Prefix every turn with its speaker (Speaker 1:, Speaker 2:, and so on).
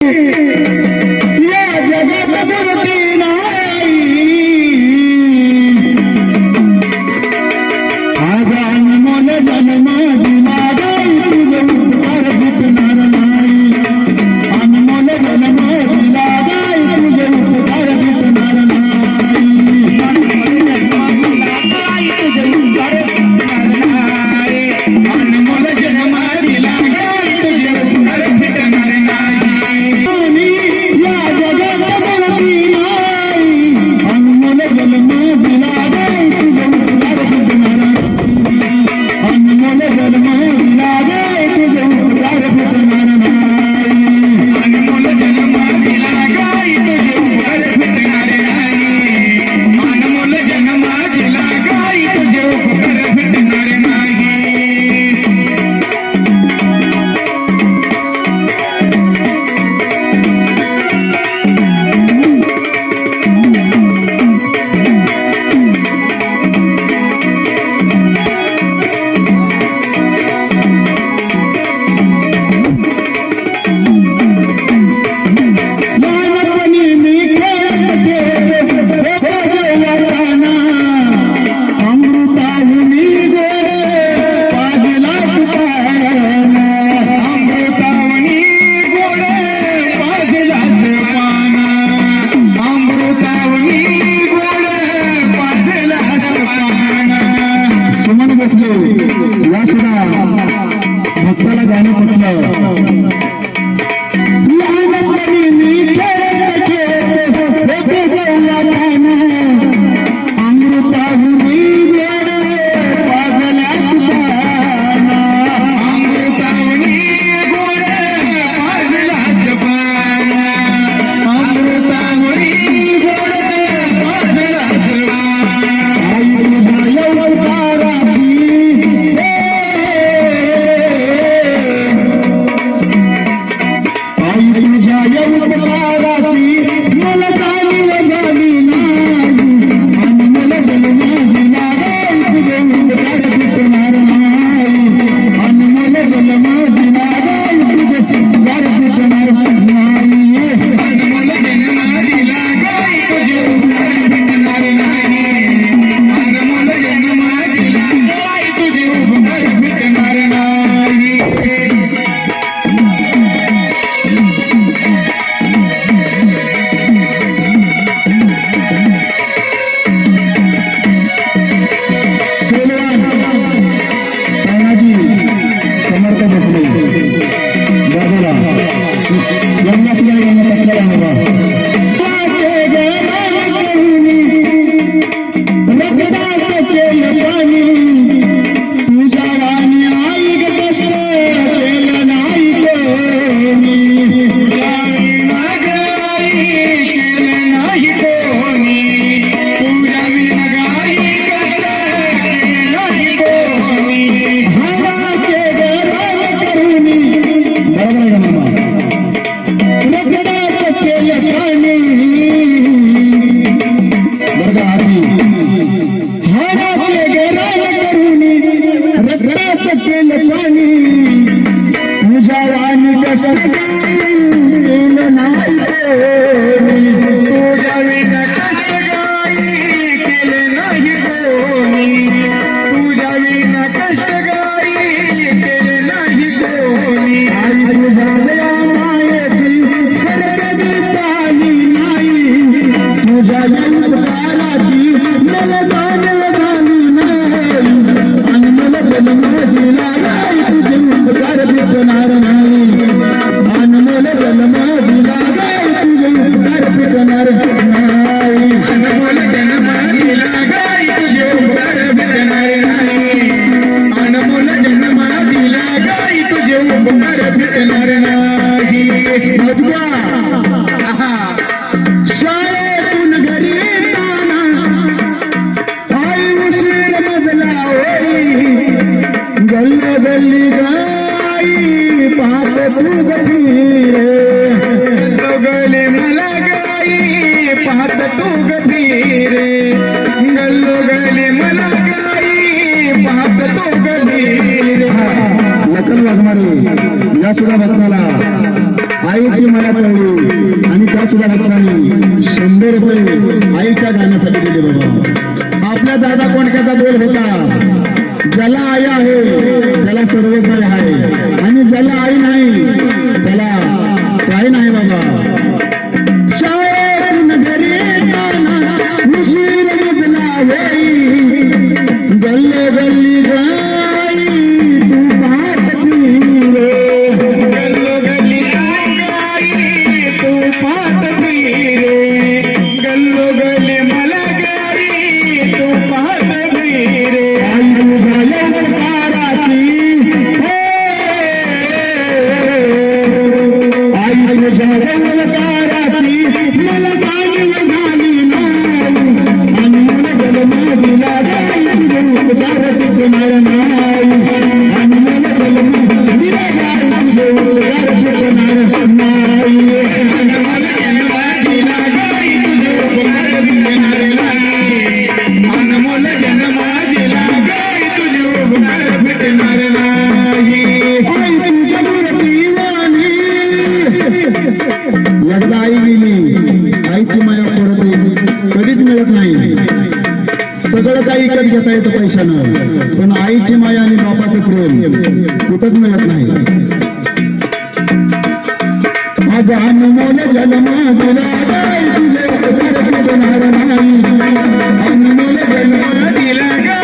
Speaker 1: या जगात मूर्ती नाही आज अनमोल जन्म दिला गाई तुझे उपकार भेटणार नाही अनमोल जन्म दिला गाई तुझे उपकार भेटणार नाही अनमोल जन्म दिला गाई तुझे उपकार भेटणार नाही या जगात मूर्ती नाही अनमोल जन्म दिला गाई तुझे उपकार भेटणार अनमोल जन्म दिला गाई तुझे उपकार भेटणार नाही अनमोल जन्म दिला गाई तुझे उपकार भेटणार नाही अनमोल जन्म दिला गाई तुझे उपकार भेटणार नाही लहानपणी मी खेळत होतो जेवताना अमृताहुनी गोडे पाजला सुपाना अमृताहुनी गोडे पाजला सुपाना अमृताहुनी गोडे पाजला सुपाना सुमन बसले या सुद्धा भक्ताला गाणं पटलं लहानपणी मी खेळत होतो जेवताना अमृताहुनी गोडे पाजला सुपाना अमृताहुनी गोडे पाजला सुपाना अमृताहुनी गोडे पाजला सुपाना आई तुझ्या अवताराची आई तुझ्या अवताराची मला जाणीव झाली नाही अनमोल जन्म दिला गाई तुझे उपकार भेटणार नाही अनमोल जन्म दिला गाई तुझे उपकार भेटणार नाही अनमोल जन्म दिला गाई तुझे उपकार भेटणार नाही अनमोल जन्म दिला गाई तुझे उपकार भेटणार नाही तानाजी समर्थ बसले बाजूला यांना सुद्धा यांना पटकायला हवा रक्ताचं केलं पाणी तुझ्या वाणी आई ग कष्ट केलं नाही कोणी तुझ्या विना ग आई केलं नाही कोणी तुझ्या विना ग आई कष्ट केलं नाही कोणी हवाचे गरम करुणी बरोबर आहे का मामा रक्ताचं केलं पाणी बरं का आधी हवाचे गरम करुणी रक्ताचं केलं पाणी तुझ्या वाणी कसं केलं नाही कोणी तुझ्या विना कष्ट गाई केले नाही कोणी तुझ्या विना कष्ट गाई केले नाही कोणी आई तुझ्या या मायेची सरकडी चाली नाही तुझ्या उपकाराची मला जाणीव झाली नाही अनमोल जन्म दिला गाई तुझे उपकार भेटणार नाही अनमोल जन्म दिला गाई तुझे उपकार भेटणार नाही अनमोल जन्म दिला गाई तुझे उपकार भेटणार नाही अनमोल जन्म दिला गाई तुझे उपकार भेटणार नाही मधुआ शाळेतून घरी येताना आई उशीर मजला होई गल्ली गल्ली गाई पाहत तू गभीर गल्ली मला गाई पाहत तू गभीर गल्लो गल्ली मला गाई पाहत तू गभीर नकल वाघमारे या सुद्धा भक्ताला आईची मला दिली आणि त्या सुद्धा भक्तांनी 100 रुपये आईच्या गाण्यासाठी दिले बाबा. आपल्या दादा कोणत्याचा बोल होता, ज्याला आई आहे त्याला सर्व काही आहे आणि ज्याला आई नाही त्याला काही नाही बाबा. शाळेतून घरी येताना उशीर मजला होई, गल्ली गल्ली गाई तू पाहत फिरे,
Speaker 2: गल्लो गल्ली गाई तू पाहत फिरे, गल्लो गल्ली मला गाई तू पाहत फिरे.
Speaker 1: आई तुझ्या लवकाराची आई तुझ्या लवकाराची मला जाणीव झाली नाही आणि मला जन्म दिला गाई तुझे उपकार टिकणार नाही आणि मला जन्म दिला गाई तुझे उपकार टिकणार नाही
Speaker 2: आणि मला जन्म दिला गाई तुझे उपकार टिकणार नाही, अनमोल जन्म दिला गाई तुझे उपकार टिकणार नाही.
Speaker 1: आई तुझ्या मूर्तीवाणी. एकदा आई गेली, आईची माया परत कधीच मिळत नाही. सगळं काही विकत घेता येतं पैशानं, पण आईची माया आणि बापाचं प्रेम कुठंच मिळत नाही. आज अनमोल जन्म दिला गाई तुझे उपकार टिकणार नाही, अनमोल जन्म
Speaker 2: दिला गाई